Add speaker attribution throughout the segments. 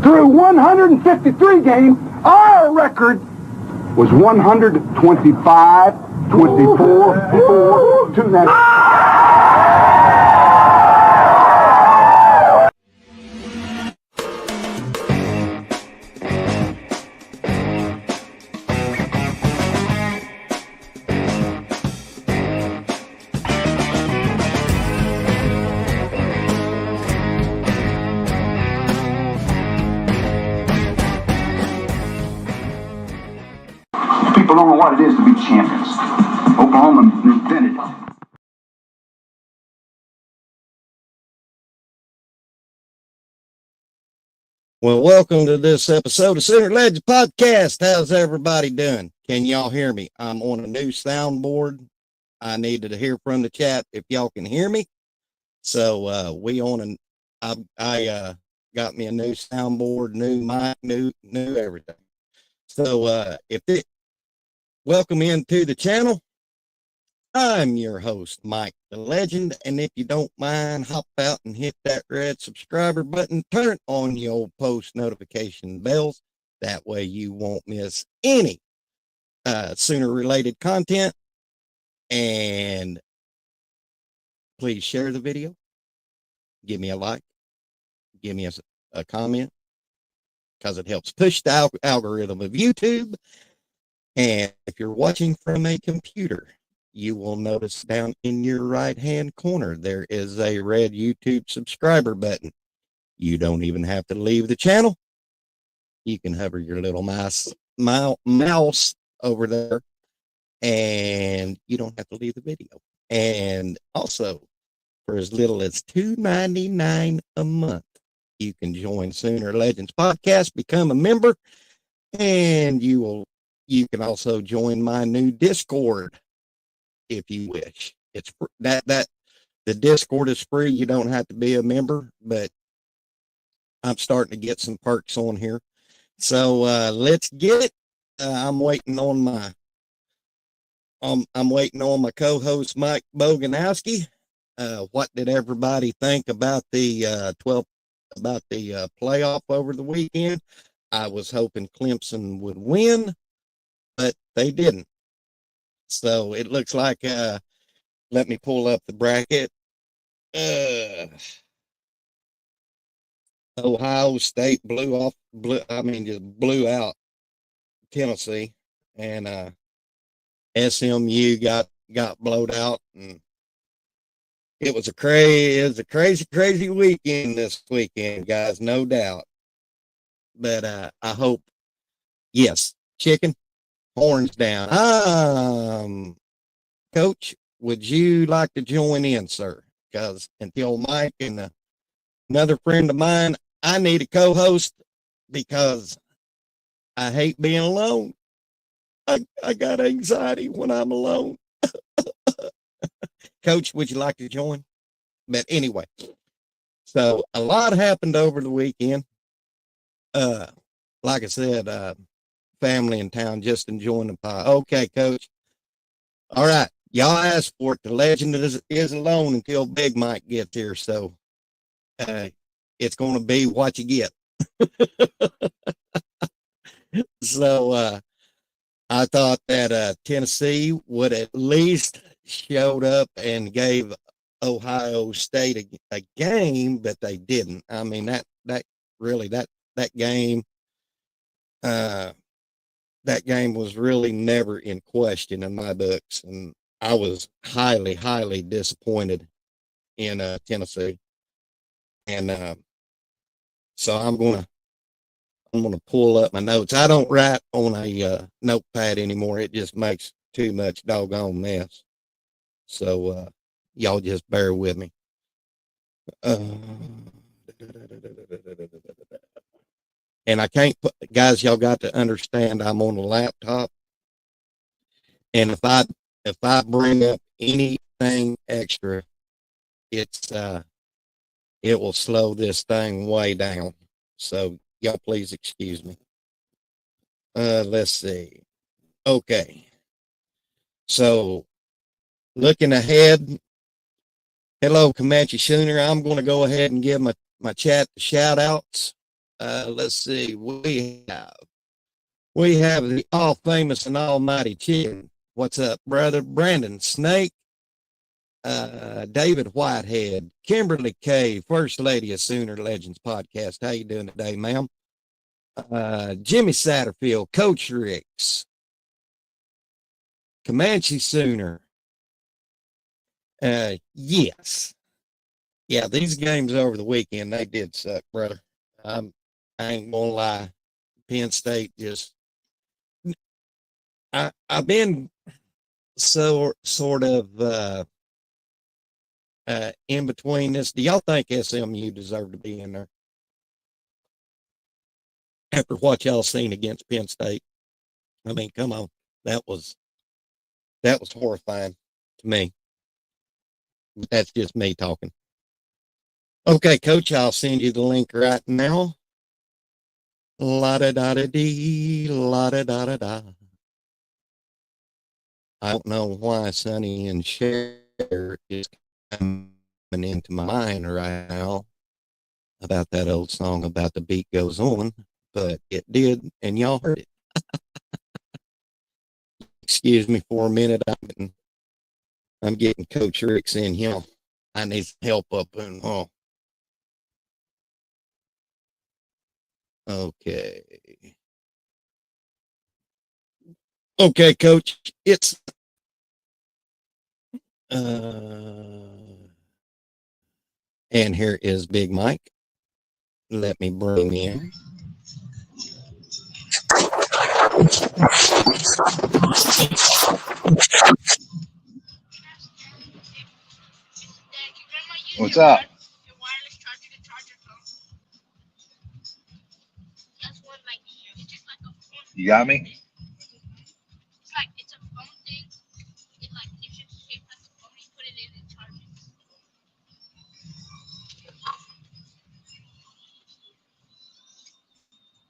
Speaker 1: through 153 games, our record was 125, 24, 4, 2 now.
Speaker 2: People don't know what it is to be champions. Oklahoma invented it.
Speaker 3: Well, welcome to this episode of Sooner Legends Podcast. How's everybody doing? Can y'all hear me? I'm on a new soundboard. I needed to hear from the chat if y'all can hear me. So I got me a new soundboard, new mic, new everything. So welcome into the channel. I'm your host, Mike the Legend, and if you don't mind, hop out and hit that red subscriber button, turn on your post notification bells. That way you won't miss any Sooner related content. And please share the video. Give me a like. Give me a comment, because it helps push the algorithm of YouTube. And if you're watching from a computer, you will notice down in your right-hand corner, there is a red YouTube subscriber button. You don't even have to leave the channel. You can hover your little mouse over there, and you don't have to leave the video. And also, for as little as $2.99 a month, you can join Sooner Legends Podcast, become a member, and you can also join my new Discord if you wish. It's the Discord is free. You don't have to be a member, but I'm starting to get some perks on here. So let's get it. I'm waiting on my co-host Mike Boganowski. What did everybody think about the playoff over the weekend? I was hoping Clemson would win, but they didn't. So it looks like, let me pull up the bracket. Ohio State just blew out Tennessee, and SMU got blowed out, and it was a crazy weekend this weekend, guys, no doubt. But I hope, yes, chicken, horns down. Coach, would you like to join in, sir? Because until Mike and another friend of mine, I need a co-host, because I hate being alone. I got anxiety when I'm alone. Coach, would you like to join? But anyway, so a lot happened over the weekend. Like I said, family in town, just enjoying the pie. Okay, Coach. All right. Y'all asked for it. The legend is alone until Big Mike gets here. So it's going to be what you get. So I thought that Tennessee would at least showed up and gave Ohio State a game, but they didn't. I mean, that game, that game was really never in question in my books, and I was highly disappointed in Tennessee. And so I'm gonna pull up my notes. I don't write on a notepad anymore. It just makes too much doggone mess. So y'all just bear with me. And I can't put, guys, y'all got to understand, I'm on a laptop, and if I bring up anything extra, it will slow this thing way down. So y'all please excuse me. Let's see. Okay. So looking ahead, hello, Comanche Sooner. I'm going to go ahead and give my chat the shout outs. Let's see. We have the all famous and almighty Chicken. What's up, brother? Brandon Snake, David Whitehead, Kimberly K, First Lady of Sooner Legends podcast. How you doing today, ma'am? Jimmy Satterfield, Coach Ricks, Comanche Sooner. Yes. Yeah, these games over the weekend, they did suck, brother. I ain't gonna lie. Penn State just I've been sort of in between this. Do y'all think SMU deserved to be in there? After what y'all seen against Penn State? I mean, come on. That was horrifying to me. But that's just me talking. Okay, Coach, I'll send you the link right now. La-da-da-da-dee, la-da-da-da-da. I don't know why Sonny and Cher is coming into my mind right now about that old song about the beat goes on, but it did, and y'all heard it. Excuse me for a minute. I'm getting Coach Ricks in here. I need help up and Okay. Okay, Coach. It's and here is Big Mike. Let me bring in.
Speaker 4: What's up? You got me?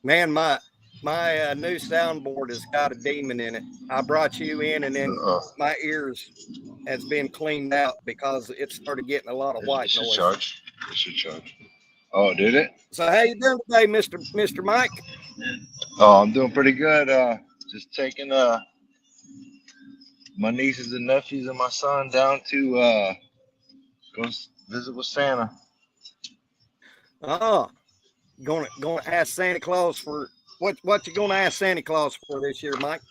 Speaker 3: Man, my new soundboard has got a demon in it. I brought you in, and then my ears has been cleaned out because it started getting a lot of white noise.
Speaker 4: It should charge. Oh, did it?
Speaker 3: So how you doing today, Mr. Mike?
Speaker 4: Oh, I'm doing pretty good. Just taking my nieces and nephews and my son down to go visit with Santa.
Speaker 3: Oh, gonna ask Santa Claus for what you gonna ask Santa Claus for this year, Mike?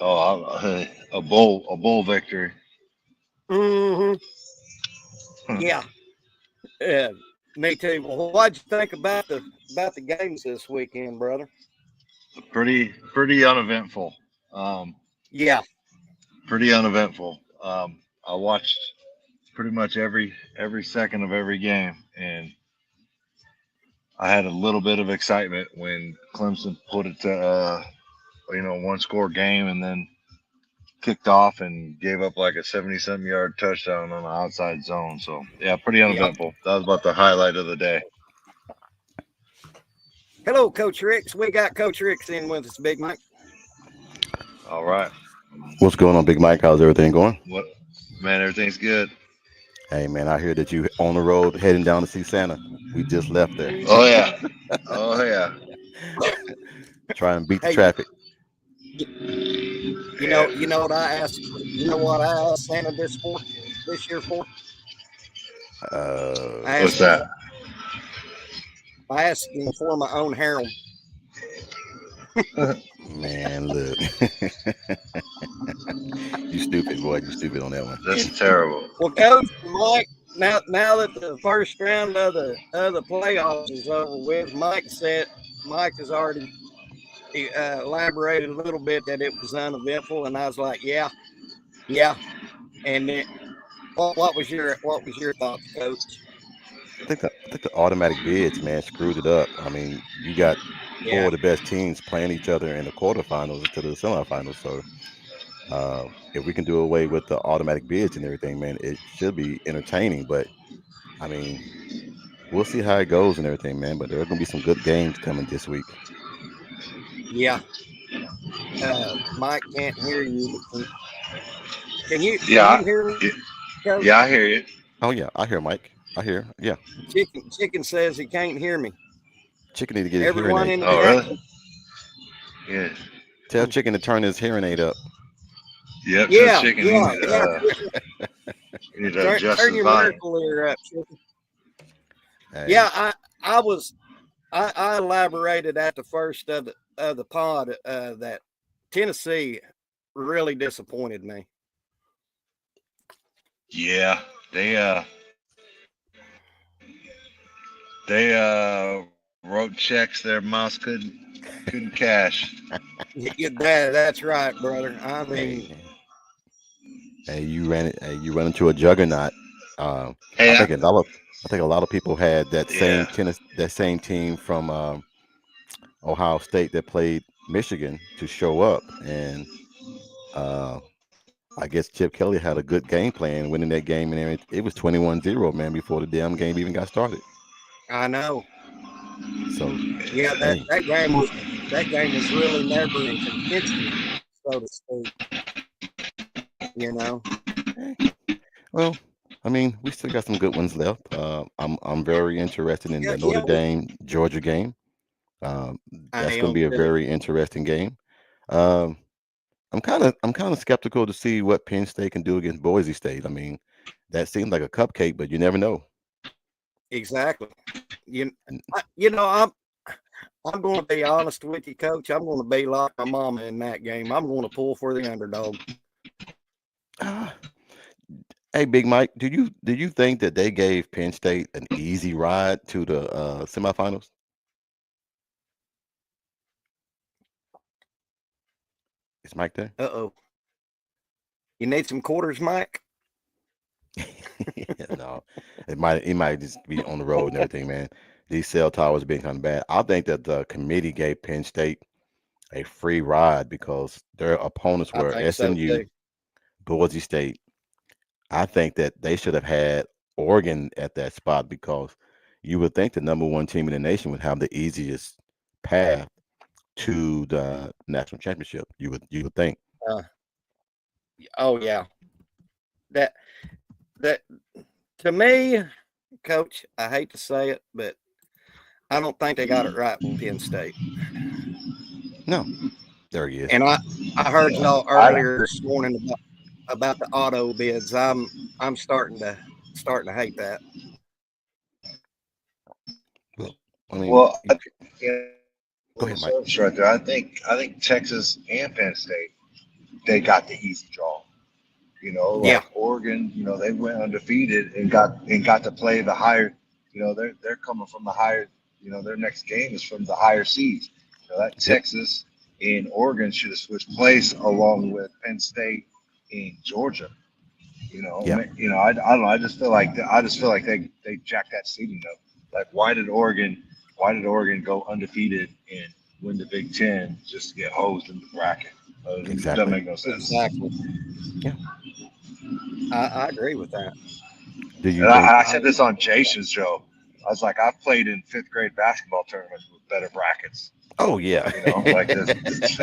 Speaker 4: Oh, a bowl victory.
Speaker 3: Mm-hmm. Yeah. Me too. Well, what'd you think about the games this weekend, brother?
Speaker 4: Pretty uneventful.
Speaker 3: Yeah.
Speaker 4: Pretty uneventful. I watched pretty much every second of every game, and I had a little bit of excitement when Clemson put it to one score game, and then kicked off and gave up like a 70-something yard touchdown on the outside zone. So yeah, pretty uneventful. Yep. That was about the highlight of the day.
Speaker 3: Hello, Coach Ricks. We got Coach Ricks in with us, Big Mike.
Speaker 4: All right.
Speaker 5: What's going on, Big Mike? How's everything going?
Speaker 4: What, man? Everything's good.
Speaker 5: Hey, man, I hear that you on the road heading down to see Santa. We just left there.
Speaker 4: Oh yeah. Oh yeah.
Speaker 5: Try and beat the traffic.
Speaker 3: You know what I asked? You know what I asked Santa this year for?
Speaker 4: What's that?
Speaker 3: I asked him for my own harem.
Speaker 5: Man, look. You stupid, boy. You stupid on that one.
Speaker 4: That's terrible.
Speaker 3: Well, Coach Mike, now that the first round of the playoffs is over with, Mike has already elaborated a little bit that it was uneventful, and I was like, yeah. And then, what was your thoughts, Coach?
Speaker 5: I think the automatic bids, man, screwed it up. I mean, you got four of the best teams playing each other in the quarterfinals to the semifinals. So if we can do away with the automatic bids and everything, man, it should be entertaining. But I mean, we'll see how it goes and everything, man. But there are going to be some good games coming this week.
Speaker 3: Yeah. Mike can't hear you. Can you hear me?
Speaker 4: Yeah, I hear you.
Speaker 5: Oh yeah, I hear Mike. I hear. Yeah.
Speaker 3: Chicken says he can't hear me.
Speaker 5: Chicken need to get his hearing
Speaker 6: Everyone
Speaker 5: aid.
Speaker 6: in the
Speaker 4: Oh,
Speaker 6: chat.
Speaker 4: really? Yeah.
Speaker 5: Tell Chicken to turn his hearing aid up.
Speaker 4: Yep. So
Speaker 6: Yeah,
Speaker 4: chicken,
Speaker 6: yeah.
Speaker 4: you need to adjust
Speaker 6: Turn
Speaker 4: his
Speaker 6: your
Speaker 4: volume.
Speaker 6: miracle ear up, Chicken.
Speaker 5: Hey,
Speaker 6: Yeah, I elaborated at the first of the pod that Tennessee really disappointed me.
Speaker 4: Yeah, they wrote checks their mouse couldn't cash.
Speaker 6: That's right, brother. I mean,
Speaker 5: hey, you ran it. Hey, you run into a juggernaut.
Speaker 4: Hey,
Speaker 5: I think a lot of people had that
Speaker 4: yeah,
Speaker 5: same team from Ohio State that played Michigan to show up, and uh, I guess Chip Kelly had a good game plan, winning that game, and it was 21-0, man, before the damn game even got started.
Speaker 6: I know.
Speaker 5: So,
Speaker 6: Yeah,
Speaker 5: hey,
Speaker 6: that game was really never in contention, so to speak. You know.
Speaker 5: well, I mean, we still got some good ones left. I'm very interested in the Notre
Speaker 6: Yeah.
Speaker 5: Dame Georgia game.
Speaker 6: I
Speaker 5: That's going to
Speaker 6: am
Speaker 5: be a
Speaker 6: too.
Speaker 5: very interesting game. Um, I'm kind of skeptical to see what Penn State can do against Boise State. I mean, that seems like a cupcake, but you never know.
Speaker 6: Exactly. You know, I'm going to be honest with you, Coach. I'm going to be like my mama in that game. I'm going to pull for the underdog.
Speaker 5: Hey, Big Mike, did you think that they gave Penn State an easy ride to the semifinals? Is Mike there?
Speaker 6: Uh-oh. You need some quarters, Mike?
Speaker 5: No, it might just be on the road and everything, man. These cell towers being kind of bad. I think that the committee gave Penn State a free ride because their opponents
Speaker 6: I
Speaker 5: were
Speaker 6: think so
Speaker 5: SMU,
Speaker 6: too.
Speaker 5: Boise State. I think that they should have had Oregon at that spot because you would think the number one team in the nation would have the easiest path to the national championship. You would think.
Speaker 6: Oh yeah. That to me, Coach, I hate to say it, but I don't think they got it right with Penn State.
Speaker 5: No, there he is.
Speaker 6: And I heard y'all earlier this morning about the auto bids. I'm starting to hate that.
Speaker 5: Well, I mean,
Speaker 4: well,
Speaker 5: go ahead, Mike.
Speaker 4: right there. I think Texas and Penn State they got the easy draw. You know, like Oregon, you know, they went undefeated and got to play the higher. You know, they're coming from the higher. You know, their next game is from the higher seeds. You know, that Texas and Oregon should have switched place along with Penn State and Georgia. You know, I don't know. I just feel like they jacked that seeding up. Like, why did Oregon go undefeated and win the Big Ten just to get hosed in the bracket? It doesn't make no sense.
Speaker 6: Exactly.
Speaker 5: Yeah,
Speaker 6: I agree with that.
Speaker 5: Do you
Speaker 4: And
Speaker 5: think?
Speaker 4: I said this on Jason's show. I was like, I've played in 5th grade basketball tournaments with better brackets.
Speaker 5: Oh yeah,
Speaker 4: You know, like this,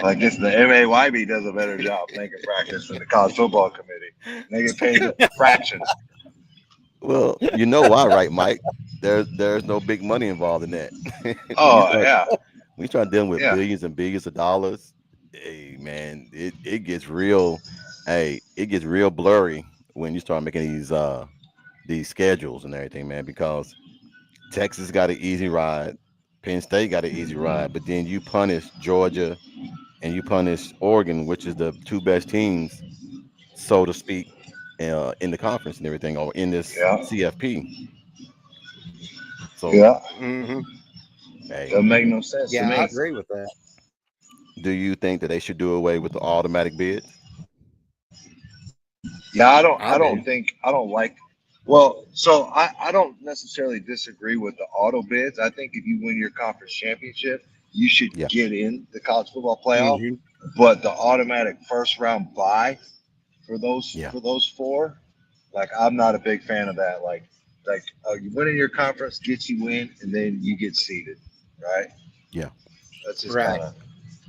Speaker 4: like this, the MAYB does a better job making brackets than the college football committee. They get paid fractions.
Speaker 5: Well, you know why, right, Mike? There's no big money involved in that. When you start dealing with billions and billions of dollars, hey man, it gets real. Hey, it gets real blurry when you start making these schedules and everything, man. Because Texas got an easy ride, Penn State got an easy ride, but then you punish Georgia and you punish Oregon, which is the two best teams, so to speak, in the conference and everything, or in this CFP. So hey,
Speaker 4: Doesn't make no sense to me.
Speaker 6: I agree with that.
Speaker 5: do you think that they should do away with the automatic bids?
Speaker 4: Yeah, I don't like. Well, so I don't necessarily disagree with the auto bids. I think if you win your conference championship, you should get in the college football playoff. But the automatic first round bye for those four, like I'm not a big fan of that. Like you win in your conference gets you in, and then you get seeded, right?
Speaker 5: Yeah,
Speaker 4: that's just kind of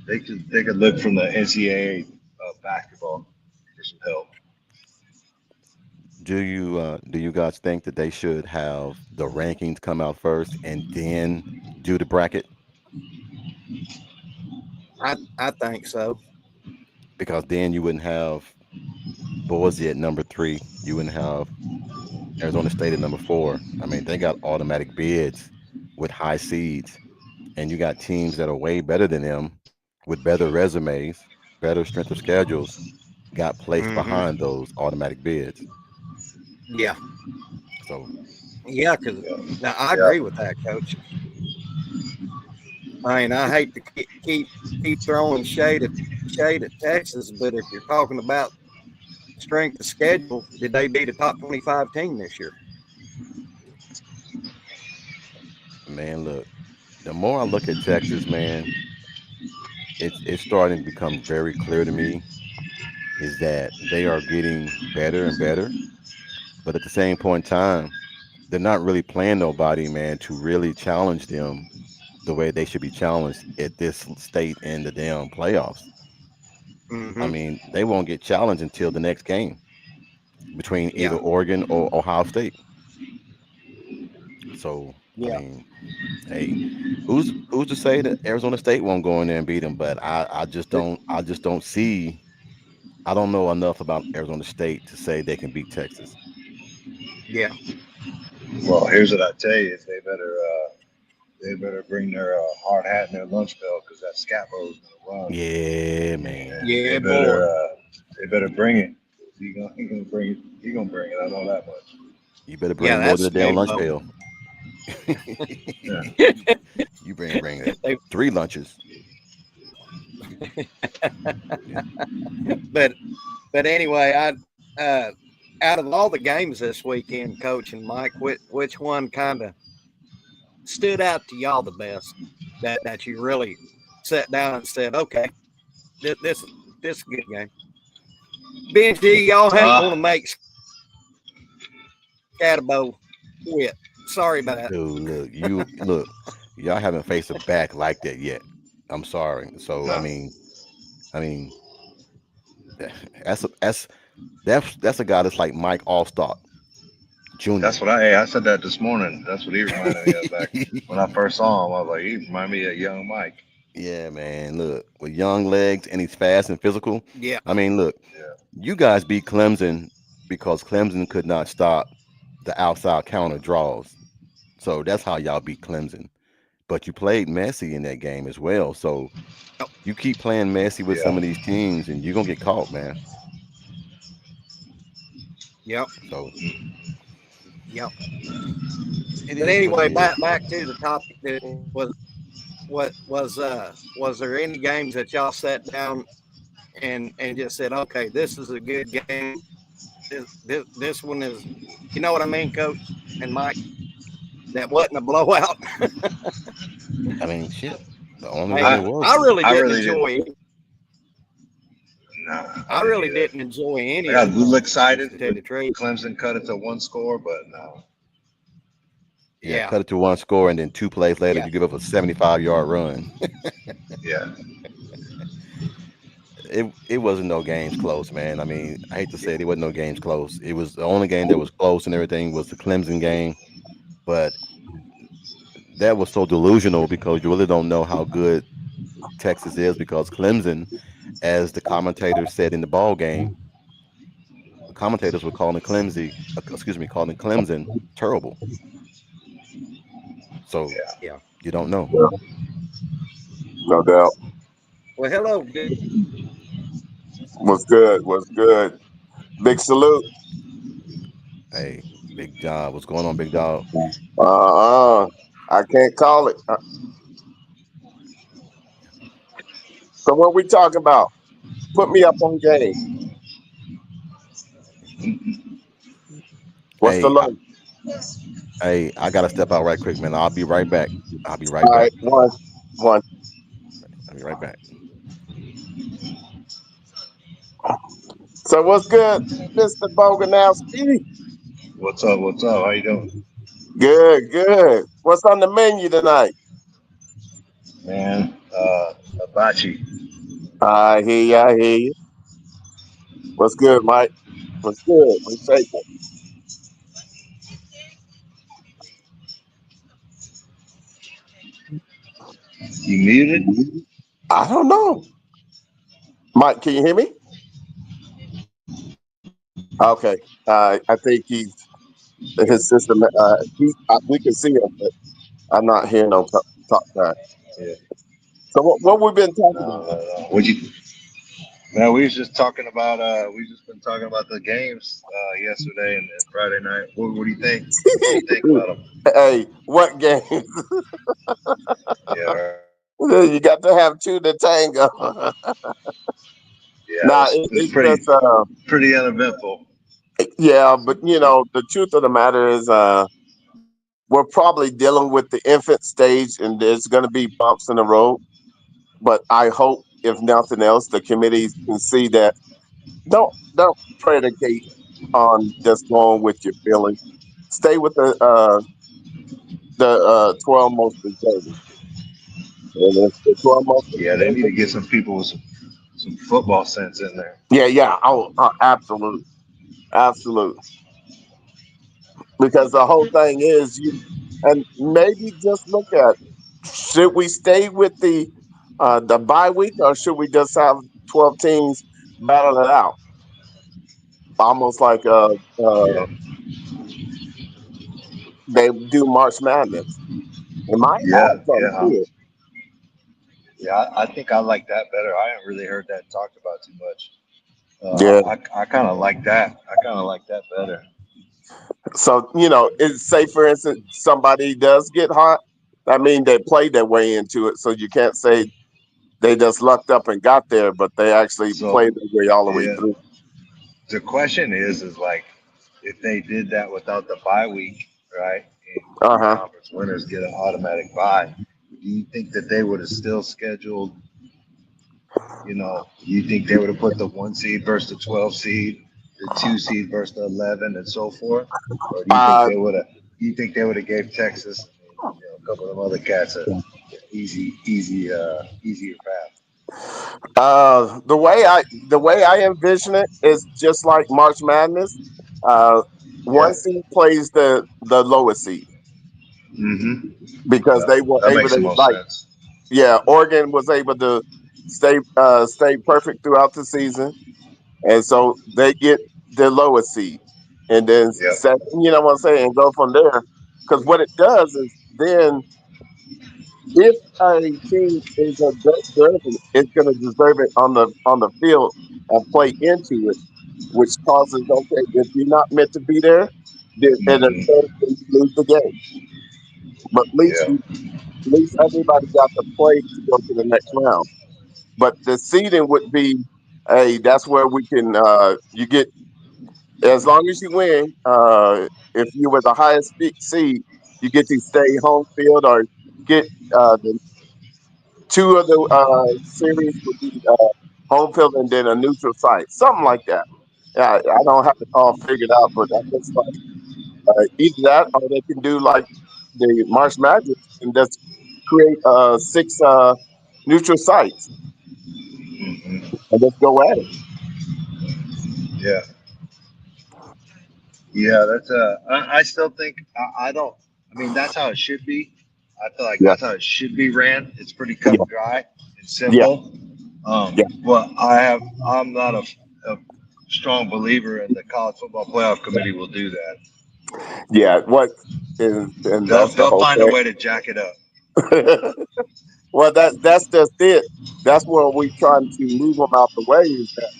Speaker 4: they could look from the NCAA basketball for some help.
Speaker 5: Do you guys think that they should have the rankings come out first and then do the bracket?
Speaker 6: I think so.
Speaker 5: Because then you wouldn't have Boise at number 3. You wouldn't have Arizona State at number 4. I mean, they got automatic bids with high seeds, and you got teams that are way better than them with better resumes, better strength of schedules, got placed
Speaker 6: Hmm.
Speaker 5: behind those automatic bids.
Speaker 6: Yeah,
Speaker 5: So,
Speaker 6: yeah. Because now I
Speaker 4: Yeah.
Speaker 6: agree with that, Coach. I mean, I hate to keep throwing shade at Texas, but if you're talking about strength of schedule, did they beat a top 25 team this year?
Speaker 5: man, look, the more I look at Texas, man, it's starting to become very clear to me is that they are getting better and better, but at the same point in time, they're not really playing nobody, man, to really challenge them the way they should be challenged at this state in the damn playoffs. I
Speaker 6: Hmm.
Speaker 5: mean, they won't get challenged until the next game between either
Speaker 6: Yeah,
Speaker 5: Oregon or Ohio State. So, I
Speaker 6: yeah.
Speaker 5: mean, hey, who's to say that Arizona State won't go in there and beat them? But I just don't see. I don't know enough about Arizona State to say they can beat Texas.
Speaker 6: Yeah,
Speaker 4: Well, here's what I tell you: is they better bring their hard hat and their lunch belt because that Scappo is gonna run.
Speaker 5: Yeah,
Speaker 4: And
Speaker 5: man.
Speaker 6: yeah, boy.
Speaker 4: they better bring it. He gonna bring it. He gonna bring it. I know that much.
Speaker 5: You better
Speaker 6: Yeah,
Speaker 5: bring more than
Speaker 6: that's
Speaker 5: a damn lunch
Speaker 6: Scabo.
Speaker 5: pail.
Speaker 4: Yeah.
Speaker 5: You bring it.
Speaker 6: They,
Speaker 5: 3 lunches. Yeah.
Speaker 6: but anyway, out of all the games this weekend, Coach and Mike, which one kind of stood out to y'all the best? That you really sat down and said, okay, this is a good game. Benji, y'all ain't
Speaker 4: Uh,
Speaker 6: gonna make Scatabo quit. Sorry about that.
Speaker 5: Dude, look, y'all haven't faced a back like that yet. I'm sorry. So
Speaker 4: no.
Speaker 5: I mean, that's a, that's that's a guy that's like Mike Allstott Jr.
Speaker 4: That's what I said that this morning. That's what he reminded me of back when I first saw him. I was like, he reminded me of young Mike.
Speaker 5: Yeah, man. Look, with young legs and he's fast and physical.
Speaker 6: Yeah,
Speaker 5: I mean, look,
Speaker 4: Yeah.
Speaker 5: you guys beat Clemson because Clemson could not stop the outside counter draws. So that's how y'all beat Clemson. But you played Messi in that game as well. So you keep playing Messi with some
Speaker 4: Yeah.
Speaker 5: of these teams, and you're gonna get caught, man.
Speaker 6: yep,
Speaker 5: So
Speaker 6: yep.
Speaker 5: it
Speaker 6: But
Speaker 5: is what it
Speaker 6: anyway,
Speaker 5: is.
Speaker 6: back to the topic. That was there any games that y'all sat down and just said, okay, this is a good game. This one is, you know what I mean, Coach and Mike. That wasn't a blowout.
Speaker 5: I mean, shit. The only one
Speaker 6: Hey,
Speaker 5: it was.
Speaker 6: I really
Speaker 4: I
Speaker 6: didn't
Speaker 4: really didn't.
Speaker 6: enjoy.
Speaker 4: No, I
Speaker 6: I
Speaker 4: didn't
Speaker 6: really
Speaker 4: either.
Speaker 6: didn't enjoy
Speaker 4: I
Speaker 6: any
Speaker 4: got
Speaker 6: of
Speaker 4: a
Speaker 6: the
Speaker 4: little
Speaker 6: games,
Speaker 4: excited
Speaker 6: to tell you
Speaker 4: when
Speaker 6: the truth.
Speaker 4: Clemson cut it to one score, but no.
Speaker 5: Yeah,
Speaker 6: Yeah,
Speaker 5: cut it to one score, and then 2 plays later,
Speaker 6: yeah,
Speaker 5: you give up a 75-yard run.
Speaker 4: Yeah.
Speaker 5: It wasn't no games close, man. I mean, I hate to say it, it wasn't no games close. It was the only game that was close and everything was the Clemson game, but that was so delusional because you really don't know how good Texas is because Clemson, as the commentators said in the ball game, the commentators were calling Clemson terrible. So
Speaker 4: Yeah.
Speaker 6: yeah.
Speaker 5: you don't know.
Speaker 1: No doubt.
Speaker 6: Well, hello.
Speaker 1: What's good? What's good? Big salute.
Speaker 5: Hey, big job. What's going on, big dog?
Speaker 1: I can't call it. So what we talking about? Put me up on game. What's the
Speaker 5: Hey,
Speaker 1: low?
Speaker 5: I gotta step out right quick, man. I'll be right back. I'll be right
Speaker 1: All
Speaker 5: back.
Speaker 1: right, one.
Speaker 5: I'll be right back.
Speaker 1: So what's good, Mr. Boganowski?
Speaker 4: What's up? What's up? How you doing?
Speaker 1: Good. What's on the menu tonight?
Speaker 4: Man, Abachi.
Speaker 1: I hear you. What's good, Mike? What's good? What's shaking?
Speaker 4: You muted?
Speaker 1: I don't know. Mike, can you hear me? Okay. I think his system. We can see him, but I'm not hearing no talk back.
Speaker 4: Yeah.
Speaker 1: So what we've been talking
Speaker 4: No,
Speaker 1: about?
Speaker 4: no, no. What'd you? No, we was just talking about. We just been talking about the games yesterday and Friday night. What do you think? What do you think about them?
Speaker 1: Hey, what game?
Speaker 4: Yeah, right.
Speaker 1: You got to have two to tango.
Speaker 4: Yeah,
Speaker 1: Nah,
Speaker 4: it was
Speaker 1: it's just
Speaker 4: pretty uneventful.
Speaker 1: yeah, but the truth of the matter is we're probably dealing with the infant stage, and there's going to be bumps in the road. But I hope, if nothing else, the committee can see that don't predicate on just going with your feelings. Stay with the 12 most deserving. And if the 12 most
Speaker 4: Yeah, they need to
Speaker 1: deserving,
Speaker 4: get some people with some football sense in there.
Speaker 1: yeah. Oh, absolutely, absolutely. Because the whole thing is and maybe just look at, should we stay with the bye week, or should we just have 12 teams battle it out, almost like
Speaker 4: Yeah,
Speaker 1: they do March Madness? And I
Speaker 4: yeah,
Speaker 1: have something
Speaker 4: yeah.
Speaker 1: to it.
Speaker 4: Yeah, I think I like that better. I haven't really heard that talked about too much.
Speaker 1: Yeah.
Speaker 4: I kind of like that. I kind of like that better.
Speaker 1: So it's, say for instance somebody does get hot. I mean, they played their way into it, so you can't say they just lucked up and got there, but they actually
Speaker 4: So
Speaker 1: played their way all the way
Speaker 4: yeah,
Speaker 1: through.
Speaker 4: the question is like if they did that without the bye week, right? And
Speaker 1: Uh
Speaker 4: three
Speaker 1: huh.
Speaker 4: conference winners get an automatic bye. Do you think that they would have still scheduled? You think they would have put the 1 seed versus the 12 seed, the 2 seed versus the 11, and so forth, or do you think
Speaker 1: Uh,
Speaker 4: they would have? Do you think they would have gave Texas, a couple of them other cats, a easier path?
Speaker 1: the way I envision it is just like March Madness. Uh, one
Speaker 4: Yeah.
Speaker 1: seed plays the lowest seed
Speaker 4: Mm-hmm.
Speaker 1: because
Speaker 4: Yeah.
Speaker 1: they were
Speaker 4: That
Speaker 1: able
Speaker 4: makes the
Speaker 1: to,
Speaker 4: most
Speaker 1: like,
Speaker 4: sense.
Speaker 1: yeah, Oregon was able to stay perfect throughout the season, and so they get the lowest seed, and then
Speaker 4: Yep.
Speaker 1: second, what I'm saying, and go from there. Because what it does is then, if a team is deserving, it's going to deserve it on the field and play into it, which causes, okay, if you're not meant to be there, then and
Speaker 4: Mm-hmm.
Speaker 1: you lose the game. But
Speaker 4: Yeah.
Speaker 1: at least everybody got to play to go to the next round. But the seeding would be, hey, that's where we can you get, as long as you win. If you were the highest seed, you get to stay home field or get the two of the series would be home field and then a neutral site, something like that. Yeah, I don't have it all figured out, but I just like either that or they can do like the March Magic and just create six neutral sites
Speaker 4: Mm-hmm.
Speaker 1: and just go at it.
Speaker 4: Yeah. Yeah. That's I still think I don't. I mean, that's how it should be. I feel like
Speaker 1: Yeah,
Speaker 4: that's how it should be ran. It's pretty cut
Speaker 1: yeah,
Speaker 4: and dry and
Speaker 1: yeah,
Speaker 4: simple.
Speaker 1: yeah,
Speaker 4: But I'm not a strong believer in the college football playoff committee will do that.
Speaker 1: yeah. What is, and
Speaker 4: They'll
Speaker 1: that's the
Speaker 4: they'll
Speaker 1: whole
Speaker 4: find a way to jack it up.
Speaker 1: thing. Well, that's just it. That's where we trying to move them out the way. Is that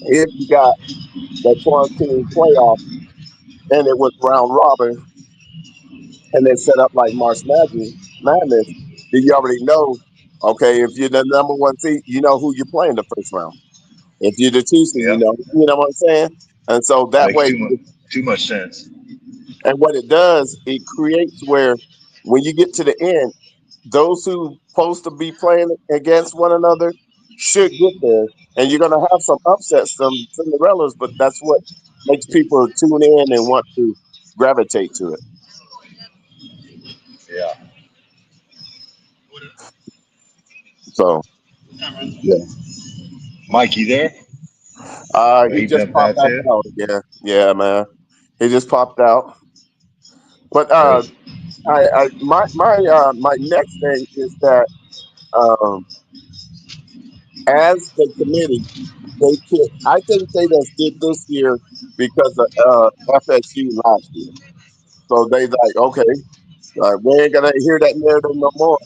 Speaker 1: if you got the 12-team playoff and it was round robin and they set up like March Madness, then you already know. Okay, if you're the number one seed, you know who you're playing the first round. If you're the two seed,
Speaker 4: Yep.
Speaker 1: you know what I'm saying. And so that
Speaker 4: Makes
Speaker 1: way,
Speaker 4: too much sense.
Speaker 1: and what it does, it creates where when you get to the end, those who supposed to be playing against one another should get there, and you're gonna have some upsets, some Cinderellas, but that's what makes people tune in and want to gravitate to it.
Speaker 4: Yeah.
Speaker 1: So yeah,
Speaker 4: Mike, you there? Oh,
Speaker 1: he
Speaker 4: he
Speaker 1: just
Speaker 4: jumped
Speaker 1: popped
Speaker 4: out
Speaker 1: back
Speaker 4: too.
Speaker 1: out again. Yeah, man, he just popped out. But
Speaker 4: What is?
Speaker 1: My next thing is that um, as the committee, they could. I think they just did this year because of FSU last year. So they like, okay, we ain't gonna hear that narrative no more.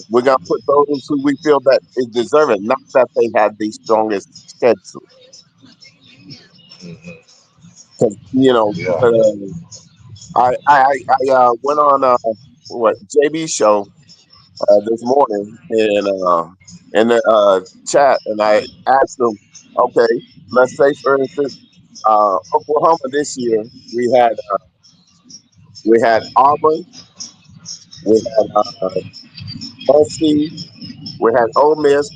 Speaker 1: We're gonna put those who we feel that is deserving, not that they had the strongest schedule.
Speaker 4: Hmm.
Speaker 1: 'Cause,
Speaker 4: Yeah.
Speaker 1: I went on what JB show this morning in the chat, and I asked them, okay, let's say for instance, Oklahoma this year we had Auburn, we had SC, we had Ole Miss,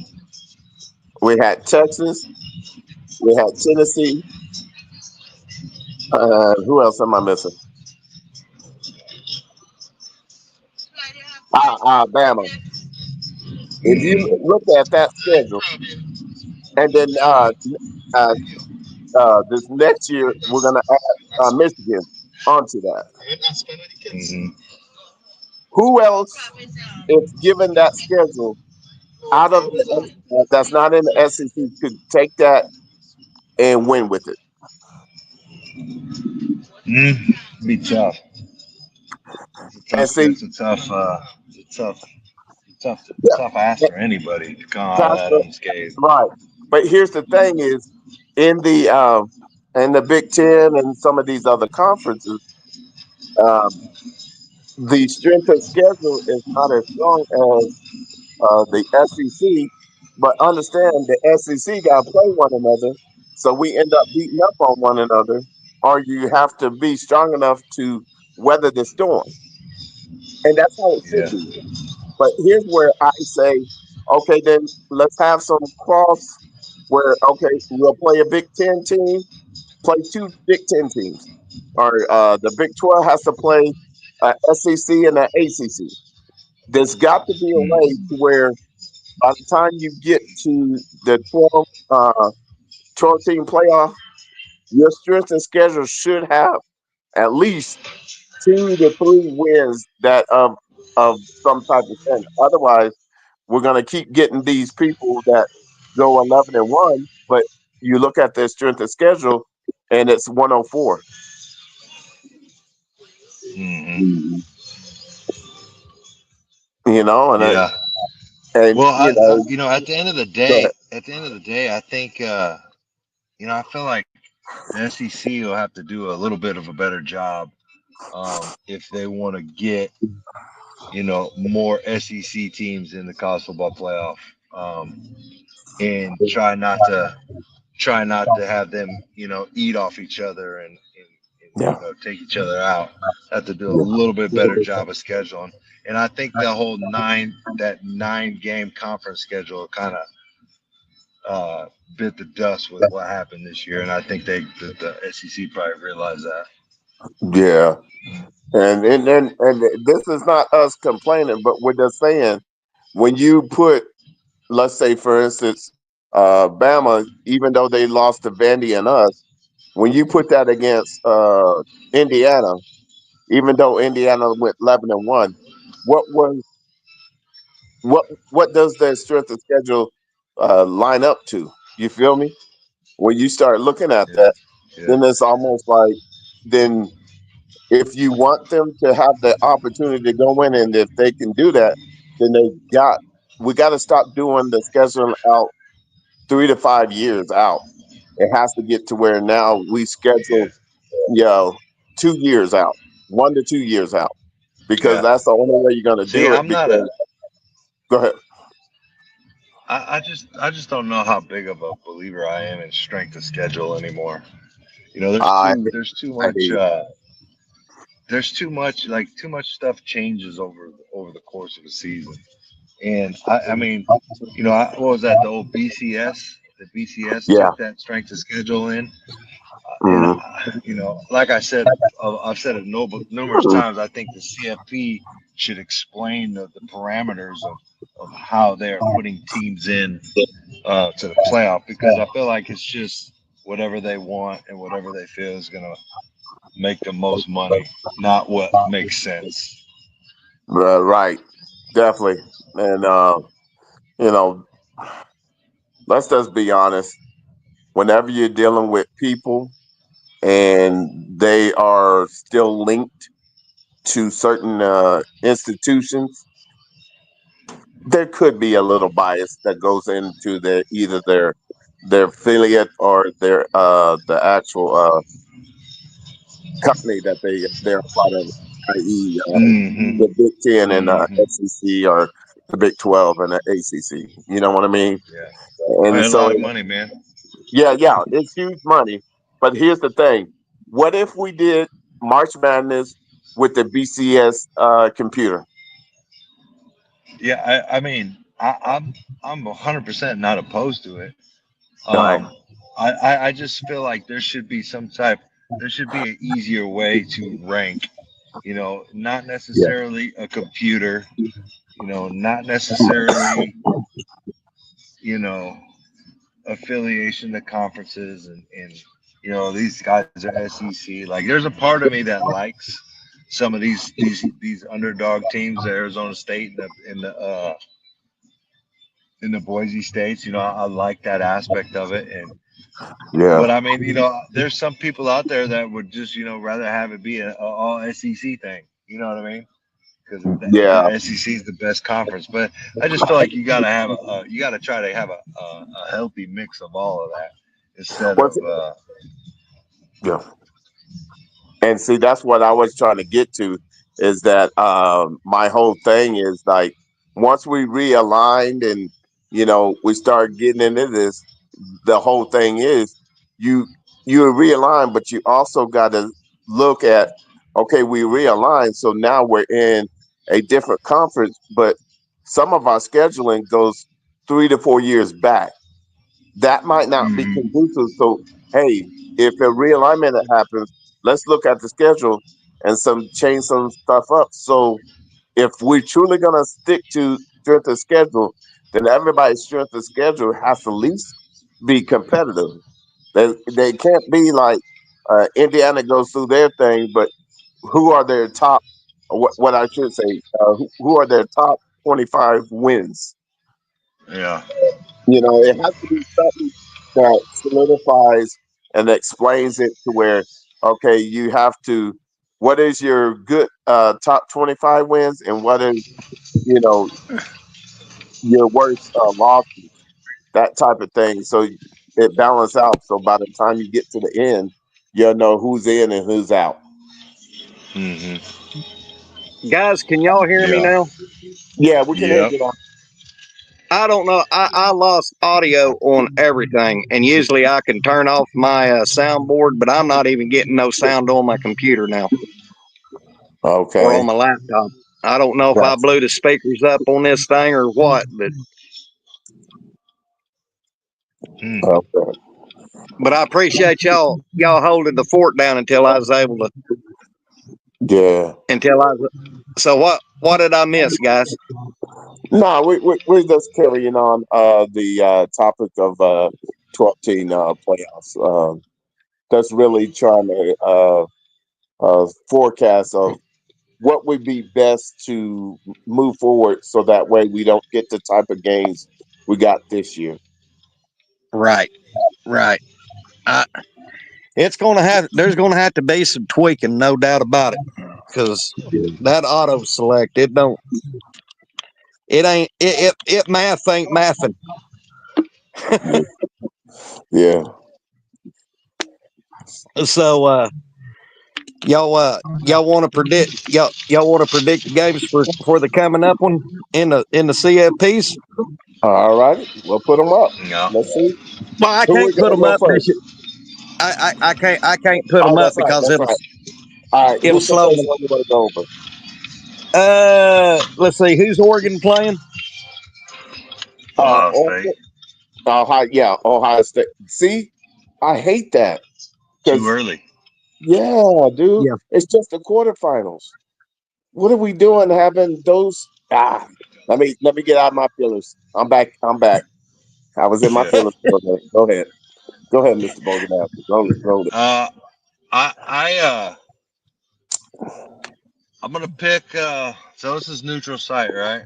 Speaker 1: we had Texas, we had Tennessee. Who else am I missing? Bama. If you
Speaker 4: Hmm.
Speaker 1: look at that schedule, and then uh, this next year we're gonna add Michigan onto that.
Speaker 4: Hmm.
Speaker 1: Who else, if given that schedule out of that's not in the SEC, could take that and win with it?
Speaker 4: Mm. Be tough.
Speaker 1: And see,
Speaker 4: It's a tough. It's a tough.
Speaker 1: yeah,
Speaker 4: Tough ask for anybody to come out of
Speaker 1: that's
Speaker 4: that
Speaker 1: the-
Speaker 4: unscathed.
Speaker 1: right. But here's the thing: is in the Big Ten and some of these other conferences, um, the strength of schedule is not as strong as the SEC. But understand the SEC got to play one another, so we end up beating up on one another. Or you have to be strong enough to weather the storm, and that's how it should
Speaker 4: Yeah.
Speaker 1: be. But here's where I say, okay, then let's have some cross where okay, we'll play a Big Ten team, play two Big Ten teams, or the Big 12 has to play SEC and an ACC. There's got to be a way
Speaker 4: Mm.
Speaker 1: to where by the time you get to the 12 team playoff, your strength and schedule should have at least 2 to 3 wins that of some type of thing. Otherwise, we're gonna keep getting these people that go 11-1, but you look at their strength of schedule and it's 104.
Speaker 4: Hmm.
Speaker 1: You know, and
Speaker 4: Yeah.
Speaker 1: and
Speaker 4: Well, at
Speaker 1: go ahead.
Speaker 4: at the end of the day, I think, I feel like the SEC will have to do a little bit of a better job if they want to get, more SEC teams in the college football playoff, and try not to have them, eat off each other and
Speaker 1: Yeah,
Speaker 4: take each other out. Have to do a
Speaker 1: yeah,
Speaker 4: little bit better job of scheduling. And I think the whole 9 game conference schedule kind of bit the dust with what happened this year. And I think the SEC probably realized that.
Speaker 1: yeah. And this is not us complaining, but we're just saying when you put, let's say, for instance, Bama, even though they lost to Vandy and us, when you put that against Indiana, even though Indiana went 11-1, what was what does their strength of schedule line up to? You feel me? When you start looking at
Speaker 4: Yeah.
Speaker 1: that,
Speaker 4: Yeah.
Speaker 1: then it's almost like then if you want them to have the opportunity to go in, and if they can do that, then we got to stop doing the schedule out 3 to 5 years out. It has to get to where now we
Speaker 4: Yeah.
Speaker 1: schedule, 2 years out, 1 to 2 years out, because
Speaker 4: Yeah.
Speaker 1: that's the only way you're going to
Speaker 4: See,
Speaker 1: do it.
Speaker 4: I'm not a.
Speaker 1: Because go ahead.
Speaker 4: I just don't know how big of a believer I am in strength of schedule anymore. There's
Speaker 1: I
Speaker 4: there's too
Speaker 1: I hear
Speaker 4: much
Speaker 1: you.
Speaker 4: there's too much stuff changes over the course of a season. And I mean, what was that? The old BCS. The BCS
Speaker 1: Yeah.
Speaker 4: took that strength of schedule in, and
Speaker 1: Mhm.
Speaker 4: like I said, I've said it numerous times. I think the CFP should explain the parameters of how they're putting teams in to the playoff, because I feel like it's just whatever they want and whatever they feel is gonna make the most money, not what makes sense.
Speaker 1: Right, definitely. And you know, let's just be honest. Whenever you're dealing with people and they are still linked to certain institutions, there could be a little bias that goes into either their affiliate or their the actual company that they're a part of, i.e.,
Speaker 4: Hmm.
Speaker 1: the Big Ten and
Speaker 4: Hmm.
Speaker 1: SEC, or the Big 12 and the ACC. You know what I mean?
Speaker 4: Yeah.
Speaker 1: And
Speaker 4: And a lot
Speaker 1: so,
Speaker 4: of money, man.
Speaker 1: yeah, it's huge money. But here's the thing: what if we did March Madness with the BCS computer?
Speaker 4: Yeah, I mean, I'm 100% not opposed to it.
Speaker 1: Right.
Speaker 4: Um, I just feel like there should be an easier way to rank. Not
Speaker 1: Yeah.
Speaker 4: necessarily a computer. Not necessarily you know affiliation to conferences and these guys are SEC. Like, there's a part of me that likes some of these underdog teams, Arizona State in the Boise States. I like that aspect of it. But
Speaker 1: Yeah.
Speaker 4: I mean, there's some people out there that would just, rather have it be a all SEC thing. You know what I mean? Because
Speaker 1: Yeah.
Speaker 4: the SEC is the best conference. But I just feel like you gotta try to have a healthy mix of all of that instead
Speaker 1: What's
Speaker 4: of
Speaker 1: yeah. And see, that's what I was trying to get to, is that my whole thing is like, once we realigned and we start getting into this, the whole thing is you you realign, but you also got to look at, okay, we realigned, so now we're in a different conference, but some of our scheduling goes 3 to 4 years back. That might not be
Speaker 4: mhm.
Speaker 1: conducive. So, hey, if a realignment happens, let's look at the schedule and some change some stuff up. So, if we're truly gonna stick to strength of schedule, then everybody's strength of schedule has to at least be competitive. They can't be like Indiana goes through their thing, but who are their top? What I should say, who are their top 25 wins?
Speaker 4: Yeah.
Speaker 1: It has to be something that solidifies and explains it to where, okay, you have to, what is your good top 25 wins, and what is, you know, your worst losses, that type of thing. So it balance out. So by the time you get to the end, you'll know who's in and who's out.
Speaker 4: Hmm.
Speaker 6: Guys, can y'all hear me
Speaker 4: Yeah.
Speaker 6: now?
Speaker 1: Yeah, we can hear
Speaker 4: Yep.
Speaker 1: you now.
Speaker 6: I don't know. I lost audio on everything, and usually I can turn off my soundboard, but I'm not even getting no sound on my computer now or on
Speaker 1: Okay.
Speaker 6: my laptop. I don't know if I
Speaker 1: Gotcha.
Speaker 6: blew the speakers up on this thing or what,
Speaker 4: Mm.
Speaker 1: Okay.
Speaker 6: but I appreciate y'all holding the fort down until I was able to
Speaker 1: Yeah.
Speaker 6: until I was. So what did I miss, guys?
Speaker 1: No, we're just carrying on the topic of 12 team playoffs. That's really trying to forecast of what would be best to move forward, so that way we don't get the type of games we got this year.
Speaker 6: Right, right. I, it's gonna have. There's gonna have to be some tweaking, no doubt about it, because that auto select it don't. It ain't. It math ain't mathing.
Speaker 1: Yeah.
Speaker 6: So y'all want to predict y'all want to predict the games for the coming up one in the CFPs?
Speaker 1: All right. We'll put them up.
Speaker 4: Yeah.
Speaker 1: Let's see
Speaker 6: Well, I
Speaker 1: who we
Speaker 6: can't put
Speaker 1: gonna
Speaker 6: them
Speaker 1: go
Speaker 6: up this year.
Speaker 1: first.
Speaker 6: I can't put
Speaker 1: Oh,
Speaker 6: them up
Speaker 1: that's right.
Speaker 6: because
Speaker 1: That's right. All right.
Speaker 6: it'll
Speaker 1: Who's the
Speaker 6: slow
Speaker 1: first
Speaker 6: me.
Speaker 1: one you want to go over?
Speaker 6: Let's see who's Oregon playing.
Speaker 4: Ohio State.
Speaker 1: Oregon. Ohio. Yeah, Ohio State. See, I hate that
Speaker 4: Too
Speaker 1: because,
Speaker 4: early.
Speaker 1: yeah, dude,
Speaker 6: Yeah.
Speaker 1: it's just the quarterfinals. What are we doing having those? Let me get out my feelers. I'm back. I'm back. I was in my
Speaker 4: Yeah.
Speaker 1: feelings for a minute. Go ahead. Go ahead, Mr. Bogdan. Roll it. Roll it.
Speaker 4: I I'm gonna pick. So this is neutral site, right?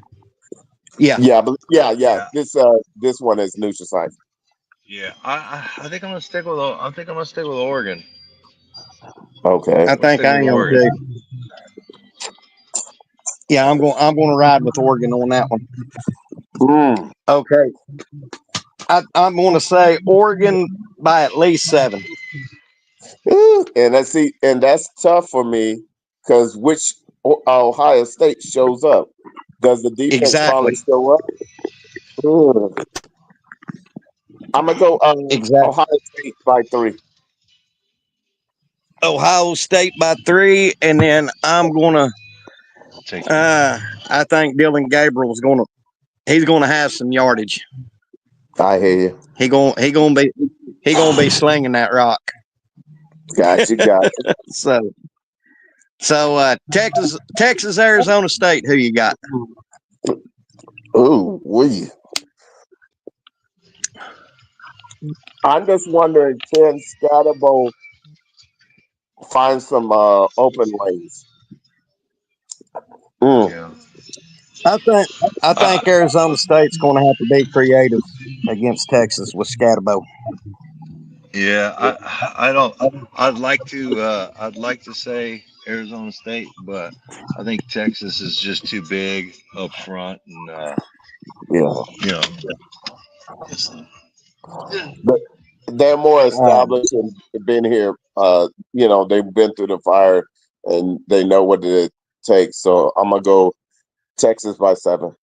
Speaker 6: Yeah.
Speaker 1: Yeah.
Speaker 4: Yeah.
Speaker 1: This one is neutral site.
Speaker 4: Yeah. I think I'm gonna stick with. I think I'm gonna stick with Oregon.
Speaker 1: Okay.
Speaker 6: I
Speaker 4: I'm gonna
Speaker 6: think
Speaker 4: stick
Speaker 6: I
Speaker 4: with
Speaker 6: am
Speaker 4: Oregon.
Speaker 6: too. Yeah, I'm going to ride with Oregon on that one.
Speaker 1: Mm.
Speaker 6: Okay. I'm going to say Oregon by at least 7.
Speaker 1: Ooh, and that's tough for me because which Ohio State shows up? Does the defense finally
Speaker 6: Exactly.
Speaker 1: show up? Ooh. I'm gonna go
Speaker 6: Exactly.
Speaker 1: Ohio State by 3.
Speaker 6: Ohio State by 3, and then I'm going to.
Speaker 4: Take.
Speaker 6: I think Dylan Gabriel's going to. He's going to have some yardage.
Speaker 1: I hear you.
Speaker 6: He going to be slinging that rock.
Speaker 1: Gotcha.
Speaker 6: So Texas, Arizona State. Who you got?
Speaker 1: Ooh, I'm just wondering, can Scatterbo find some open lanes? Mm.
Speaker 4: Yeah.
Speaker 6: I think I
Speaker 4: Uh,
Speaker 6: think Arizona State's going to have to be creative against Texas with Scatterbo.
Speaker 4: yeah. I don't. I'd like to. I'd like to say Arizona State, but I think Texas is just too big up front, and
Speaker 1: Yeah,
Speaker 4: you know.
Speaker 1: but they're more
Speaker 6: Um,
Speaker 1: established and been here. They've been through the fire and they know what it takes. So I'm gonna go Texas by 7.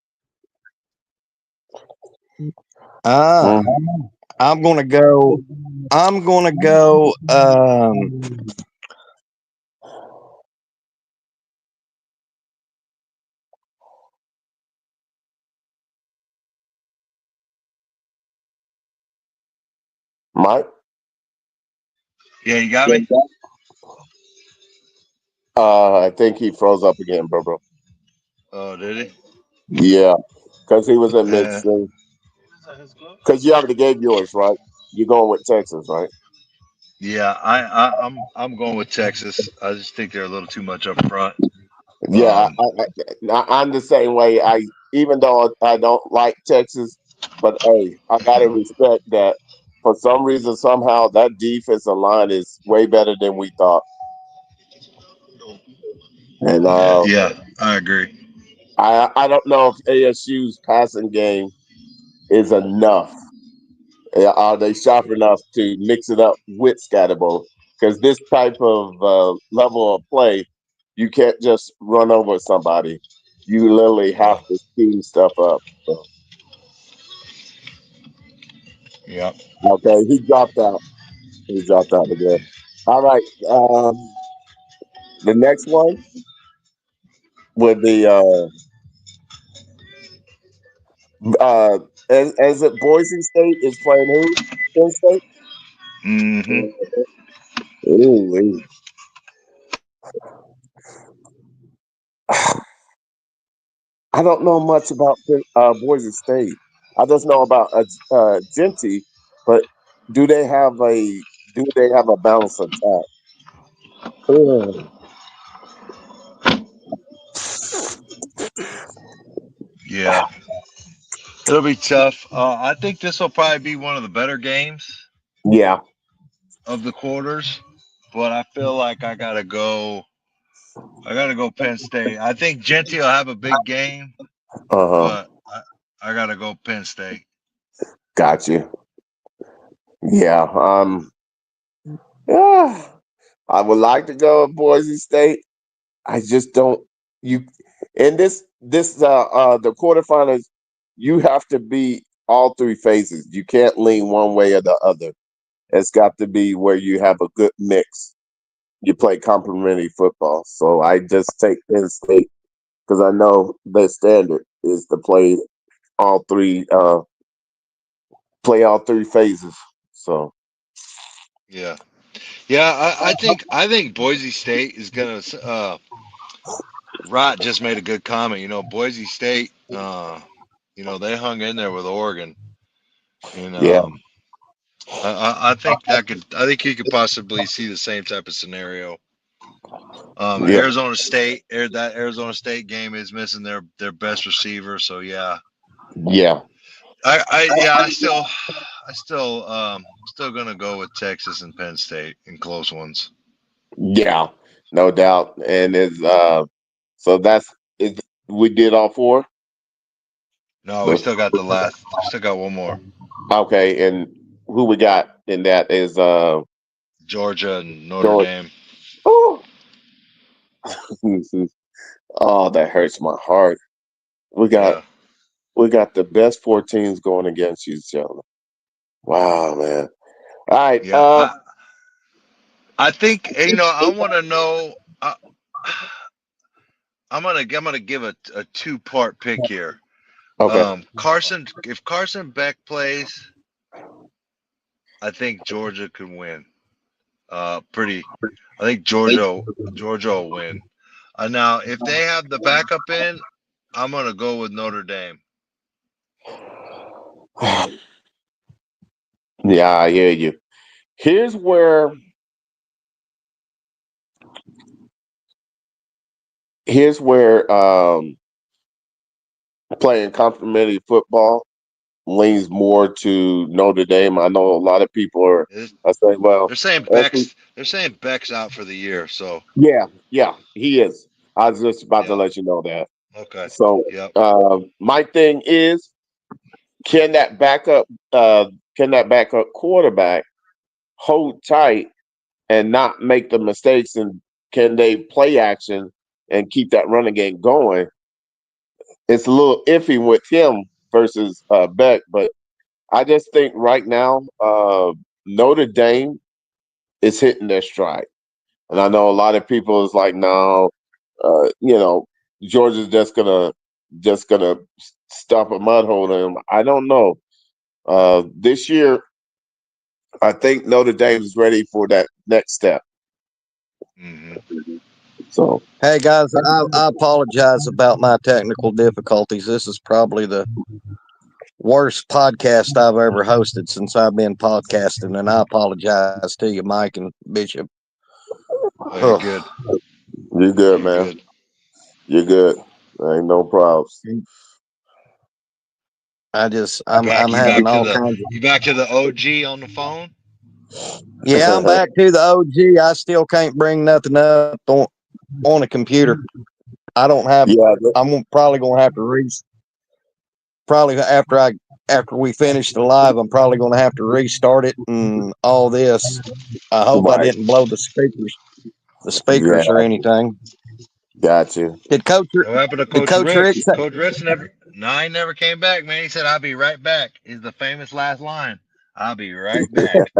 Speaker 6: uh,
Speaker 1: Mm.
Speaker 6: I'm going to go. I'm going to go.
Speaker 1: Mike,
Speaker 4: Yeah, you got me.
Speaker 1: I think he froze up again, bro.
Speaker 4: Oh, did he?
Speaker 1: Yeah, because he was in mid
Speaker 4: Uh,
Speaker 1: stream. Because you already gave yours, right? You're going with Texas, right?
Speaker 4: yeah, I'm going with Texas. I just think they're a little too much up front.
Speaker 1: Yeah,
Speaker 4: Um,
Speaker 1: I'm the same way. Even though I don't like Texas, but hey, I gotta respect that. For some reason, somehow that defensive line is way better than we thought, and
Speaker 4: yeah, I agree.
Speaker 1: I don't know if ASU's passing game is enough. Are they sharp enough to mix it up with Scatterbo? Because this type of level of play, you can't just run over somebody. You literally have
Speaker 4: No.
Speaker 1: to scheme stuff up. So,
Speaker 4: Yep.
Speaker 1: okay, he dropped out. He dropped out again. All right. The next one would be uh, as it Boise State is playing who? Penn State.
Speaker 4: Mm-hmm.
Speaker 1: Ooh, I don't know much about Boise State. I just know about Genty, but do they have a do they have a balanced attack? Mm.
Speaker 4: Yeah, it'll be tough. I think this will probably be one of the better games
Speaker 1: Yeah.
Speaker 4: of the quarters, but I feel like I gotta go. I gotta go Penn State. I think Genty will have a big game,
Speaker 1: Uh huh.
Speaker 4: but I gotta go Penn State.
Speaker 1: Got you. Yeah. Yeah. I would like to go with Boise State. I just don't. You in this the quarterfinals. You have to be all 3 phases. You can't lean one way or the other. It's got to be where you have a good mix. You play complementary football. So I just take Penn State because I know their standard is to all three all 3 phases. So
Speaker 4: Yeah, yeah. I think Boise State is gonna. Rod just made a good comment. Boise State. They hung in there with Oregon, and
Speaker 1: yeah,
Speaker 4: I think that could. I think you could possibly see the same type of scenario.
Speaker 1: Yeah,
Speaker 4: That Arizona State game is missing their best receiver. So yeah,
Speaker 1: yeah,
Speaker 4: still gonna go with Texas and Penn State in close ones.
Speaker 1: yeah, no doubt. And it's so that's it. We did all four.
Speaker 4: No,
Speaker 1: The,
Speaker 4: we still got one more.
Speaker 1: okay, and who we got in that is
Speaker 4: Georgia and Notre
Speaker 1: George.
Speaker 4: Dame.
Speaker 1: Oh, oh, that hurts my heart. We got
Speaker 4: Yeah,
Speaker 1: we got the best four teams going against each other. Wow, man. All right.
Speaker 4: yeah. I think I want to know. I'm gonna give a two-part pick here.
Speaker 1: Okay.
Speaker 4: If Carson Beck plays, I think Georgia could win. Pretty. I think Georgia will win. Now, if they have the backup in, I'm gonna go with Notre Dame.
Speaker 1: Yeah, I hear you. Here's where here's where playing complementary football leans more to Notre Dame. I know a lot of people are.
Speaker 4: It's-
Speaker 1: I say, well,
Speaker 4: They're saying
Speaker 1: SC
Speaker 4: Beck's out for the year. So
Speaker 1: yeah, yeah, he is. I was just about to
Speaker 4: yeah.
Speaker 1: let you know that.
Speaker 4: Okay.
Speaker 1: So,
Speaker 4: Yep.
Speaker 1: my thing is, can that backup, can that backup quarterback hold tight and not make the mistakes, and can they play action and keep that running game going? It's a little iffy with him versus Beck, but I just think right now Notre Dame is hitting their stride. And I know a lot of people is like, no, Georgia's just gonna stop a mud hole in them. I don't know. This year, I think Notre Dame is ready for that next step.
Speaker 4: Hmm.
Speaker 1: So
Speaker 6: Hey guys, I apologize about my technical difficulties. This is probably the worst podcast I've ever hosted since I've been podcasting, and I apologize to you, Mike and Bishop.
Speaker 4: Oh, you're
Speaker 6: Ugh.
Speaker 4: good.
Speaker 1: you're good,
Speaker 4: You're
Speaker 1: man.
Speaker 4: good.
Speaker 1: You're good. Ain't no problems.
Speaker 4: You
Speaker 6: I'm having all kinds of.
Speaker 4: back to the OG on the phone.
Speaker 6: Yeah, I'm back to the OG. I still can't bring nothing up on a computer. I don't have.
Speaker 1: Yeah,
Speaker 6: Probably gonna have to probably after we finish the live. I'm probably gonna have to restart it and all this. I hope I
Speaker 1: right.
Speaker 6: didn't blow the
Speaker 1: Yeah,
Speaker 6: speakers or anything.
Speaker 1: got you.
Speaker 6: Did Coach
Speaker 4: What happened to
Speaker 6: did
Speaker 4: Coach
Speaker 6: Coach Rick
Speaker 4: Ricks?
Speaker 6: say,
Speaker 4: Coach Ricks never. No, he never came back, man. He said, "I'll be right back." Is the famous last line. I'll be right back.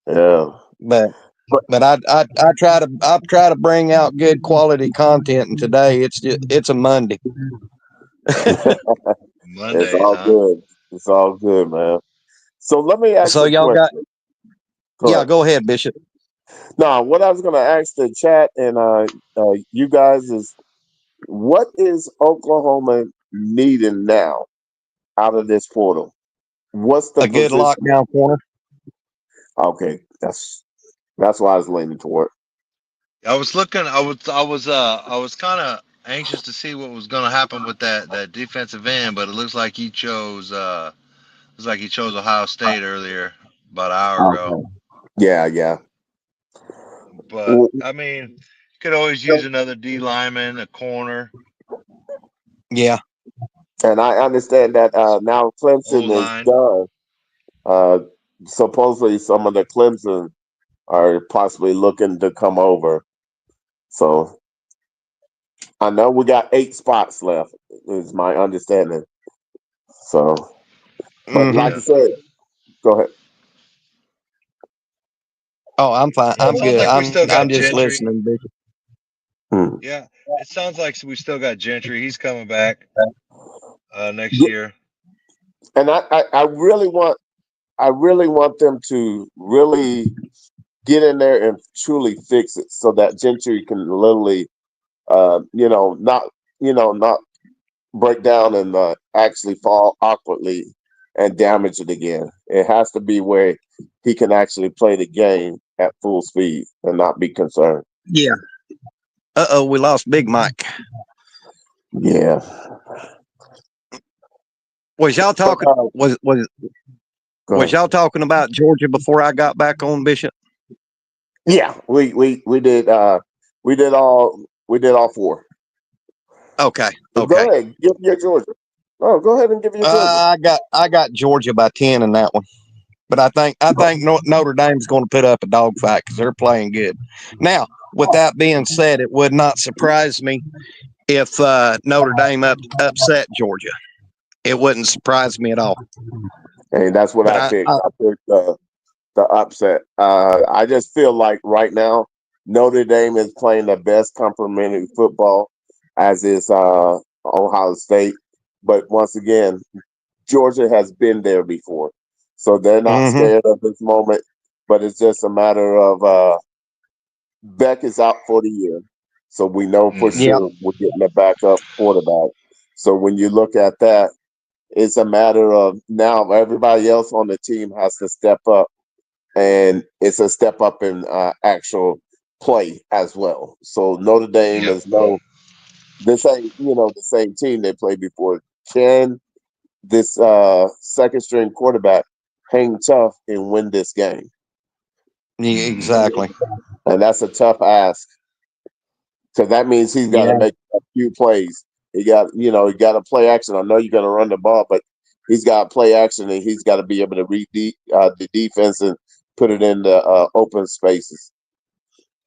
Speaker 1: Yeah.
Speaker 6: but
Speaker 1: But
Speaker 6: I try to bring out good quality content, and today it's a Monday.
Speaker 1: it's
Speaker 4: Mondays,
Speaker 1: all
Speaker 4: huh?
Speaker 1: good. It's all good, man. So let me ask
Speaker 6: So
Speaker 1: a
Speaker 6: y'all got
Speaker 1: question. Go
Speaker 6: yeah.
Speaker 1: ahead.
Speaker 6: Go ahead, Bishop.
Speaker 1: Now, what I was going to ask the chat and you guys is, what is Oklahoma needing now out of this portal? What's the
Speaker 6: A good
Speaker 1: position?
Speaker 6: lockdown corner.
Speaker 1: Okay, that's why I was leaning toward.
Speaker 4: I was looking. I was kind of anxious to see what was going to happen with that defensive end, but it looks like he chose. Looks like he chose Ohio State earlier, about an hour ago.
Speaker 1: Okay. Yeah, yeah.
Speaker 4: But
Speaker 1: W-
Speaker 4: I mean, you could always use another D lineman, a corner,
Speaker 6: Yeah.
Speaker 1: And I understand that now
Speaker 4: O
Speaker 1: Clemson is
Speaker 4: line.
Speaker 1: done. Uh, Supposedly, some of the Clemson are possibly looking to come over. So I know we got 8 spots left, is my understanding. So, but like
Speaker 6: Hmm.
Speaker 1: I
Speaker 4: Yeah.
Speaker 1: said, go ahead.
Speaker 6: Oh, I'm fine.
Speaker 4: Well, it
Speaker 6: I'm
Speaker 4: sounds
Speaker 6: good.
Speaker 4: like we still
Speaker 6: I'm
Speaker 4: got
Speaker 6: just
Speaker 4: Gentry.
Speaker 6: listening, Bishop.
Speaker 1: Hmm.
Speaker 4: Yeah, it sounds like we still got Gentry. He's coming back next
Speaker 1: Yeah,
Speaker 4: year.
Speaker 1: and I really want them to really get in there and truly fix it so that Gentry can literally, not, not break down and actually fall awkwardly and damage it again. It has to be where he can actually play the game at full speed and not be concerned.
Speaker 6: Yeah. We lost Big Mike.
Speaker 1: Yeah.
Speaker 6: Was y'all talking? Was
Speaker 1: Go ahead.
Speaker 6: y'all talking about Georgia before I got back on, Bishop?
Speaker 1: Yeah, we did all four.
Speaker 6: Okay.
Speaker 1: But go ahead, give your Georgia. Oh, go ahead and give your Georgia.
Speaker 6: I got Georgia by 10 in that one. But I think Notre Dame's going to put up a dogfight because they're playing good. Now, with that being said, it would not surprise me if Notre Dame upset Georgia. It wouldn't surprise me at all.
Speaker 1: And that's what I picked. I picked the upset. I just feel like right now Notre Dame is playing the best complementary football, as is Ohio State. But once again, Georgia has been there before, so they're not scared of this moment. But it's just a matter of Beck is out for the year, so we know for sure we're getting a backup quarterback. So when you look at that, it's a matter of now everybody else on the team has to step up, and it's a step up in actual play as well. So Notre Dame is this ain't the same team they played before. Can this second string quarterback hang tough and win this game?
Speaker 6: Yeah, exactly.
Speaker 1: And that's a tough ask, because that means he's got to make a few plays. He got to play action. I know you're going to run the ball, but he's got to play action, and he's got to be able to read the defense and put it in the open spaces.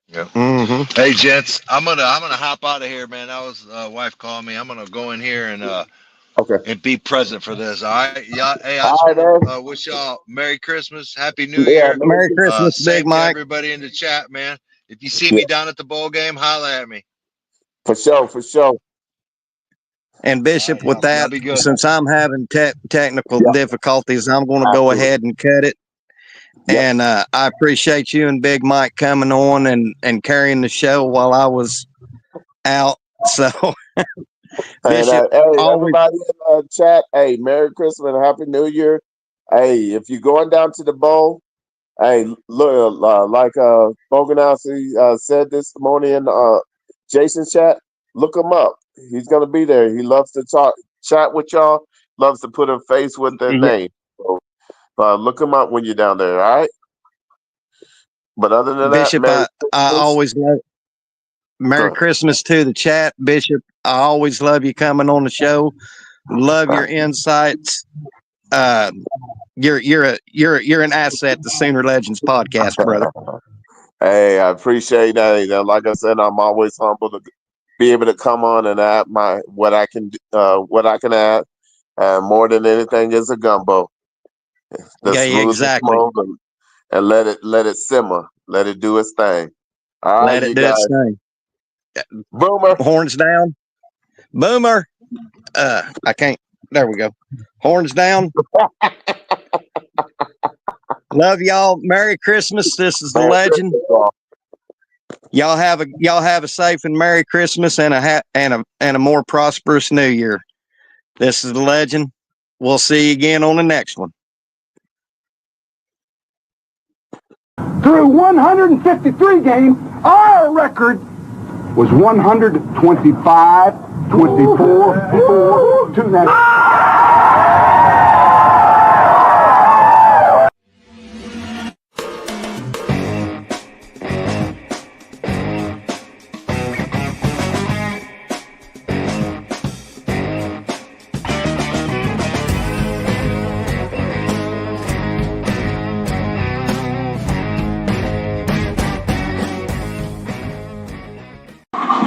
Speaker 4: Yep. Hey, gents, I'm gonna hop out of here, man. That was wife calling me. I'm gonna go in here and and be present for this. All right, y'all. Hey, I just want to wish y'all Merry Christmas, Happy New Year.
Speaker 6: Merry Christmas, Big
Speaker 4: same
Speaker 6: Mike.
Speaker 4: to everybody in the chat, man. If you see me down at the bowl game, holla at me.
Speaker 1: For sure.
Speaker 6: And Bishop, with that, since I'm having technical difficulties, I'm going to go ahead and cut it. And I appreciate you and Big Mike coming on and carrying the show while I was out. So,
Speaker 1: Bishop, hey, everybody in the chat, hey, Merry Christmas and Happy New Year. Hey, if you're going down to the bowl, hey, look, like Boganowski said this morning in Jason's chat, look him up. He's going to be there. He loves to chat with y'all, loves to put a face with their name. So, look him up when you're down there, all right? But other than
Speaker 6: Bishop,
Speaker 1: that,
Speaker 6: I always love Merry Christmas to the chat, Bishop. I always love you coming on the show. Love your insights. You're an asset to Sooner Legends podcast, brother.
Speaker 1: Hey, I appreciate that. Like I said, I'm always humble to be able to come on and add what I can add. More than anything is a gumbo.
Speaker 6: Exactly.
Speaker 1: And let it simmer. Let it do its thing. All right,
Speaker 6: let it do its thing.
Speaker 1: Boomer.
Speaker 6: Horns down. Boomer. I can't. There we go. Horns down. Love y'all. Merry Christmas. This is the legend. Y'all have a safe and Merry Christmas and a more prosperous New Year. This is the legend. We'll see you again on the next one.
Speaker 2: Through 153 games, our record was 125, 24, 4, 2 now.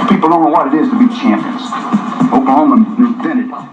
Speaker 2: People don't know what it is to be champions. Oklahoma invented it.